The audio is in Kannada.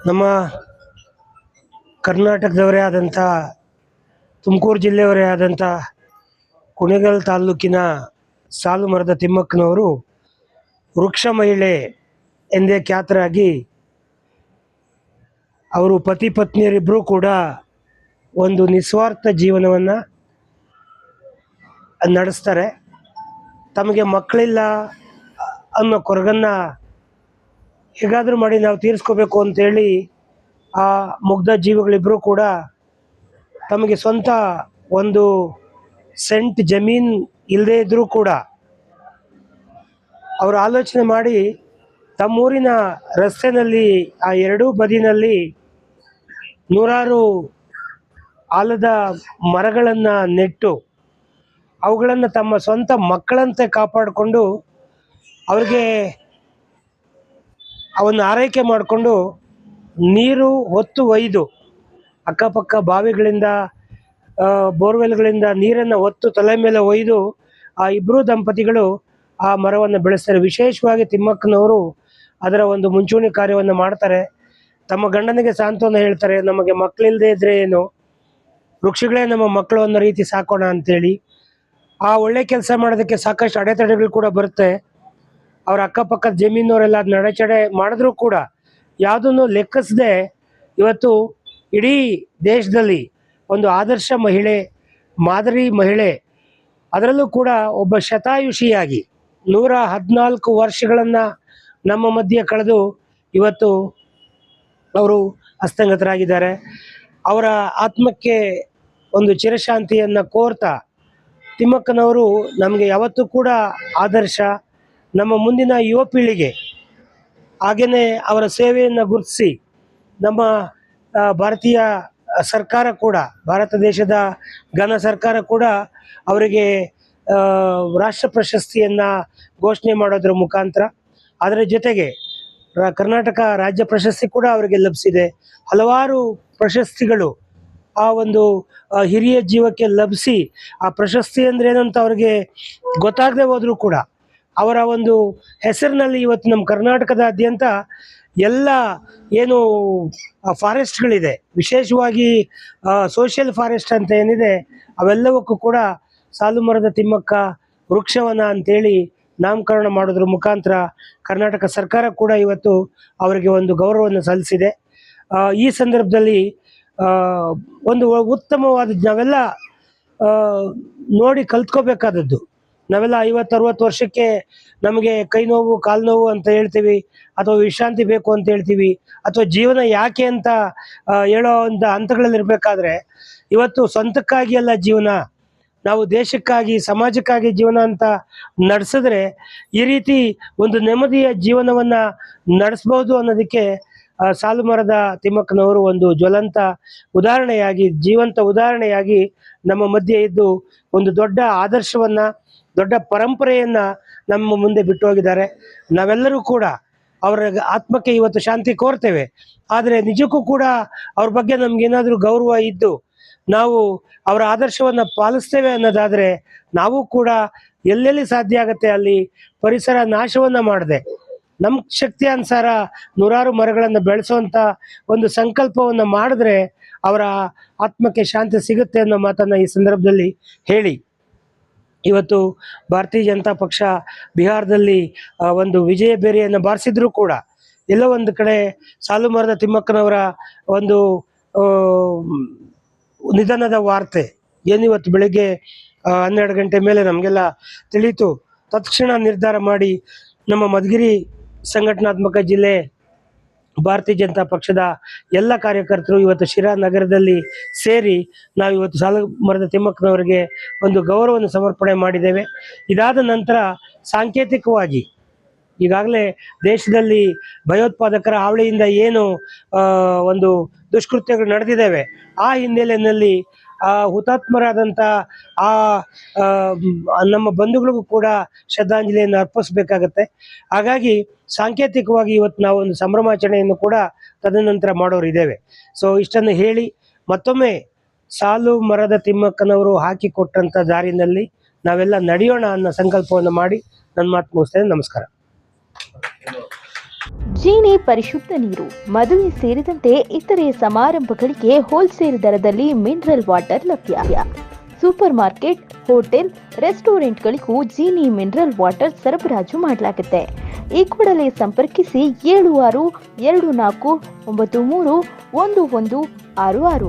ನಮ್ಮ ಕರ್ನಾಟಕದವರೇ ಆದಂಥ ತುಮಕೂರು ಜಿಲ್ಲೆಯವರೇ ಆದಂಥ ಕುಣಿಗಲ್ ತಾಲೂಕಿನ ಸಾಲುಮರದ ತಿಮ್ಮಕ್ಕನವರು ವೃಕ್ಷ ಮಹಿಳೆ ಎಂದೇ ಖ್ಯಾತರಾಗಿ ಅವರು ಪತಿ ಪತ್ನಿಯರಿಬ್ಬರೂ ಕೂಡ ಒಂದು ನಿಸ್ವಾರ್ಥ ಜೀವನವನ್ನು ನಡೆಸ್ತಾರೆ. ತಮಗೆ ಮಕ್ಕಳಿಲ್ಲ ಅನ್ನೋ ಕೊರಗನ್ನು ಹೇಗಾದರೂ ಮಾಡಿ ನಾವು ತೀರಿಸ್ಕೋಬೇಕು ಅಂತೇಳಿ ಆ ಮುಗ್ಧ ಜೀವಿಗಳಿಬ್ಬರೂ ಕೂಡ ತಮಗೆ ಸ್ವಂತ ಒಂದು ಸೆಂಟ್ ಜಮೀನು ಇಲ್ಲದೇ ಇದ್ದರೂ ಕೂಡ ಅವರು ಆಲೋಚನೆ ಮಾಡಿ ತಮ್ಮೂರಿನ ರಸ್ತೆಯಲ್ಲಿ ಆ ಎರಡೂ ಬದಿನಲ್ಲಿ ನೂರಾರು ಆಲದ ಮರಗಳನ್ನು ನೆಟ್ಟು ಅವುಗಳನ್ನು ತಮ್ಮ ಸ್ವಂತ ಮಕ್ಕಳಂತೆ ಕಾಪಾಡಿಕೊಂಡು ಅವ್ರಿಗೆ ಅವನ್ನು ಆರೈಕೆ ಮಾಡಿಕೊಂಡು ನೀರು ಹೊತ್ತು ಒಯ್ದು ಅಕ್ಕಪಕ್ಕ ಬಾವಿಗಳಿಂದ ಬೋರ್ವೆಲ್ಗಳಿಂದ ನೀರನ್ನು ಹೊತ್ತು ತಲೆ ಮೇಲೆ ಒಯ್ದು ಆ ಇಬ್ಬರೂ ದಂಪತಿಗಳು ಆ ಮರವನ್ನು ಬೆಳೆಸ್ತಾರೆ. ವಿಶೇಷವಾಗಿ ತಿಮ್ಮಕ್ಕನವರು ಅದರ ಒಂದು ಮುಂಚೂಣಿ ಕಾರ್ಯವನ್ನು ಮಾಡ್ತಾರೆ. ತಮ್ಮ ಗಂಡನಿಗೆ ಸಾಂತ್ವನ ಹೇಳ್ತಾರೆ, ನಮಗೆ ಮಕ್ಕಳಿಲ್ಲದೆ ಇದ್ರೆ ಏನು, ವೃಕ್ಷಗಳೇ ನಮ್ಮ ಮಕ್ಕಳು ಅನ್ನೋ ರೀತಿ ಸಾಕೋಣ ಅಂತೇಳಿ. ಆ ಒಳ್ಳೆ ಕೆಲಸ ಮಾಡೋದಕ್ಕೆ ಸಾಕಷ್ಟು ಅಡೆತಡೆಗಳು ಕೂಡ ಬರುತ್ತೆ. ಅವರ ಅಕ್ಕಪಕ್ಕದ ಜಮೀನವರೆಲ್ಲ ಅದನ್ನ ಅಡೆಚಡೆ ಮಾಡಿದ್ರೂ ಕೂಡ ಯಾವುದನ್ನು ಲೆಕ್ಕಿಸದೆ ಇವತ್ತು ಇಡೀ ದೇಶದಲ್ಲಿ ಒಂದು ಆದರ್ಶ ಮಹಿಳೆ, ಮಾದರಿ ಮಹಿಳೆ, ಅದರಲ್ಲೂ ಕೂಡ ಒಬ್ಬ ಶತಾಯುಷಿಯಾಗಿ 114 ವರ್ಷಗಳನ್ನು ನಮ್ಮ ಮಧ್ಯೆ ಕಳೆದು ಇವತ್ತು ಅವರು ಹಸ್ತಂಗತರಾಗಿದ್ದಾರೆ. ಅವರ ಆತ್ಮಕ್ಕೆ ಒಂದು ಚಿರಶಾಂತಿಯನ್ನು ಕೋರ್ತಾ ತಿಮ್ಮಕ್ಕನವರು ನಮಗೆ ಯಾವತ್ತೂ ಕೂಡ ಆದರ್ಶ. ನಮ್ಮ ಮುಂದಿನ ಯುವ ಪೀಳಿಗೆ ಹಾಗೆಯೇ ಅವರ ಸೇವೆಯನ್ನು ಗುರುತಿಸಿ ನಮ್ಮ ಭಾರತೀಯ ಸರ್ಕಾರ ಕೂಡ, ಭಾರತ ದೇಶದ ಘನ ಸರ್ಕಾರ ಕೂಡ ಅವರಿಗೆ ರಾಷ್ಟ್ರ ಪ್ರಶಸ್ತಿಯನ್ನು ಘೋಷಣೆ ಮಾಡೋದ್ರ ಮುಖಾಂತರ, ಅದರ ಜೊತೆಗೆ ಕರ್ನಾಟಕ ರಾಜ್ಯ ಪ್ರಶಸ್ತಿ ಕೂಡ ಅವರಿಗೆ ಲಭಿಸಿದೆ. ಹಲವಾರು ಪ್ರಶಸ್ತಿಗಳು ಆ ಒಂದು ಹಿರಿಯ ಜೀವಕ್ಕೆ ಲಭಿಸಿ, ಆ ಪ್ರಶಸ್ತಿ ಅಂದರೆ ಏನಂತ ಅವ್ರಿಗೆ ಗೊತ್ತಾಗದೆ ಹೋದರೂ ಕೂಡ ಅವರ ಒಂದು ಹೆಸರಿನಲ್ಲಿ ಇವತ್ತು ನಮ್ಮ ಕರ್ನಾಟಕದಾದ್ಯಂತ ಎಲ್ಲ ಏನು ಫಾರೆಸ್ಟ್ಗಳಿದೆ, ವಿಶೇಷವಾಗಿ ಸೋಷಿಯಲ್ ಫಾರೆಸ್ಟ್ ಅಂತ ಏನಿದೆ, ಅವೆಲ್ಲವಕ್ಕೂ ಕೂಡ ಸಾಲುಮರದ ತಿಮ್ಮಕ್ಕ ವೃಕ್ಷವನ ಅಂತೇಳಿ ನಾಮಕರಣ ಮಾಡೋದ್ರ ಮುಖಾಂತರ ಕರ್ನಾಟಕ ಸರ್ಕಾರ ಕೂಡ ಇವತ್ತು ಅವರಿಗೆ ಒಂದು ಗೌರವವನ್ನು ಸಲ್ಲಿಸಿದೆ. ಈ ಸಂದರ್ಭದಲ್ಲಿ ಒಂದು ಉತ್ತಮವಾದ ನಾವೆಲ್ಲ ನೋಡಿ ಕಲ್ತ್ಕೋಬೇಕಾದದ್ದು. ನಾವೆಲ್ಲ 50-60 ವರ್ಷಕ್ಕೆ ನಮಗೆ ಕೈ ನೋವು, ಕಾಲು ನೋವು ಅಂತ ಹೇಳ್ತೀವಿ, ಅಥವಾ ವಿಶ್ರಾಂತಿ ಬೇಕು ಅಂತ ಹೇಳ್ತೀವಿ, ಅಥವಾ ಜೀವನ ಯಾಕೆ ಅಂತ ಹೇಳೋ ಒಂದು ಹಂತಗಳಲ್ಲಿ ಇರಬೇಕಾದ್ರೆ, ಇವತ್ತು ಸ್ವಂತಕ್ಕಾಗಿ ಅಲ್ಲ ಜೀವನ, ನಾವು ದೇಶಕ್ಕಾಗಿ, ಸಮಾಜಕ್ಕಾಗಿ ಜೀವನ ಅಂತ ನಡೆಸಿದ್ರೆ ಈ ರೀತಿ ಒಂದು ನೆಮ್ಮದಿಯ ಜೀವನವನ್ನು ನಡೆಸ್ಬೋದು ಅನ್ನೋದಕ್ಕೆ ಸಾಲುಮರದ ತಿಮ್ಮಕ್ಕನವರು ಒಂದು ಜ್ವಲಂತ ಉದಾಹರಣೆಯಾಗಿ, ಜೀವಂತ ಉದಾಹರಣೆಯಾಗಿ ನಮ್ಮ ಮಧ್ಯೆ ಇದ್ದು ಒಂದು ದೊಡ್ಡ ಆದರ್ಶವನ್ನು, ದೊಡ್ಡ ಪರಂಪರೆಯನ್ನು ನಮ್ಮ ಮುಂದೆ ಬಿಟ್ಟು ಹೋಗಿದ್ದಾರೆ. ನಾವೆಲ್ಲರೂ ಕೂಡ ಅವರ ಆತ್ಮಕ್ಕೆ ಇವತ್ತು ಶಾಂತಿ ಕೋರ್ತೇವೆ. ಆದರೆ ನಿಜಕ್ಕೂ ಕೂಡ ಅವ್ರ ಬಗ್ಗೆ ನಮಗೇನಾದರೂ ಗೌರವ ಇದ್ದು ನಾವು ಅವರ ಆದರ್ಶವನ್ನು ಪಾಲಿಸ್ತೇವೆ ಅನ್ನೋದಾದರೆ, ನಾವು ಕೂಡ ಎಲ್ಲೆಲ್ಲಿ ಸಾಧ್ಯ ಆಗುತ್ತೆ ಅಲ್ಲಿ ಪರಿಸರ ನಾಶವನ್ನು ಮಾಡದೆ ನಮ್ಮ ಶಕ್ತಿಯಾನುಸಾರ ನೂರಾರು ಮರಗಳನ್ನು ಬೆಳೆಸುವಂಥ ಒಂದು ಸಂಕಲ್ಪವನ್ನು ಮಾಡಿದ್ರೆ ಅವರ ಆತ್ಮಕ್ಕೆ ಶಾಂತಿ ಸಿಗುತ್ತೆ ಅನ್ನೋ ಮಾತನ್ನು ಈ ಸಂದರ್ಭದಲ್ಲಿ ಹೇಳಿ, ಇವತ್ತು ಭಾರತೀಯ ಜನತಾ ಪಕ್ಷ ಬಿಹಾರದಲ್ಲಿ ಒಂದು ವಿಜಯ ಬೇರೆಯನ್ನು ಬಾರಿಸಿದ್ರೂ ಕೂಡ ಎಲ್ಲೋ ಒಂದು ಕಡೆ ಸಾಲುಮರದ ತಿಮ್ಮಕ್ಕನವರ ಒಂದು ನಿಧನದ ವಾರ್ತೆ ಏನಿವತ್ತು ಬೆಳಗ್ಗೆ 12 ಗಂಟೆ ಮೇಲೆ ನಮಗೆಲ್ಲ ತಿಳಿಯಿತು. ತತ್ಕ್ಷಣ ನಿರ್ಧಾರ ಮಾಡಿ ನಮ್ಮ ಮಧುಗಿರಿ ಸಂಘಟನಾತ್ಮಕ ಜಿಲ್ಲೆ ಭಾರತೀಯ ಜನತಾ ಪಕ್ಷದ ಎಲ್ಲ ಕಾರ್ಯಕರ್ತರು ಇವತ್ತು ಶಿರಾ ನಗರದಲ್ಲಿ ಸೇರಿ ನಾವು ಇವತ್ತು ಸಾಲುಮರದ ತಿಮ್ಮಕ್ಕನವರಿಗೆ ಒಂದು ಗೌರವವನ್ನು ಸಮರ್ಪಣೆ ಮಾಡಿದ್ದೇವೆ. ಇದಾದ ನಂತರ ಸಾಂಕೇತಿಕವಾಗಿ ಈಗಾಗಲೇ ದೇಶದಲ್ಲಿ ಭಯೋತ್ಪಾದಕರ ಹಾವಳಿಯಿಂದ ಏನು ಒಂದು ದುಷ್ಕೃತ್ಯಗಳು ನಡೆದಿದ್ದಾವೆ, ಆ ಹಿನ್ನೆಲೆಯಲ್ಲಿ ಹುತಾತ್ಮರಾದಂಥ ನಮ್ಮ ಬಂಧುಗಳಿಗೂ ಕೂಡ ಶ್ರದ್ಧಾಂಜಲಿಯನ್ನು ಅರ್ಪಿಸಬೇಕಾಗತ್ತೆ. ಹಾಗಾಗಿ ಸಾಂಕೇತಿಕವಾಗಿ ಇವತ್ತು ನಾವು ಒಂದು ಸಂಭ್ರಮಾಚರಣೆಯನ್ನು ಕೂಡ ತದನಂತರ ಮಾಡೋರು ಇದ್ದೇವೆ. ಸೊ ಇಷ್ಟನ್ನು ಹೇಳಿ ಮತ್ತೊಮ್ಮೆ ಸಾಲುಮರದ ತಿಮ್ಮಕ್ಕನವರು ಹಾಕಿಕೊಟ್ಟಂಥ ದಾರಿನಲ್ಲಿ ನಾವೆಲ್ಲ ನಡೆಯೋಣ ಅನ್ನೋ ಸಂಕಲ್ಪವನ್ನು ಮಾಡಿ ನನ್ನ ಮಾತು ಮುಗಿಸ್ತೇನೆ. ನಮಸ್ಕಾರ. ಜೀನಿ ಪರಿಶುದ್ಧ ನೀರು, ಮದುವೆ ಸೇರಿದಂತೆ ಇತರೆ ಸಮಾರಂಭಗಳಿಗೆ ಹೋಲ್ಸೇಲ್ ದರದಲ್ಲಿ ಮಿನರಲ್ ವಾಟರ್ ಲಭ್ಯ. ಸೂಪರ್ ಮಾರ್ಕೆಟ್, ಹೋಟೆಲ್, ರೆಸ್ಟೋರೆಂಟ್ಗಳಿಗೂ ಜೀನಿ ಮಿನರಲ್ ವಾಟರ್ ಸರಬರಾಜು ಮಾಡಲಾಗುತ್ತೆ. ಈ ಕೂಡಲೇ ಸಂಪರ್ಕಿಸಿ 7624931166.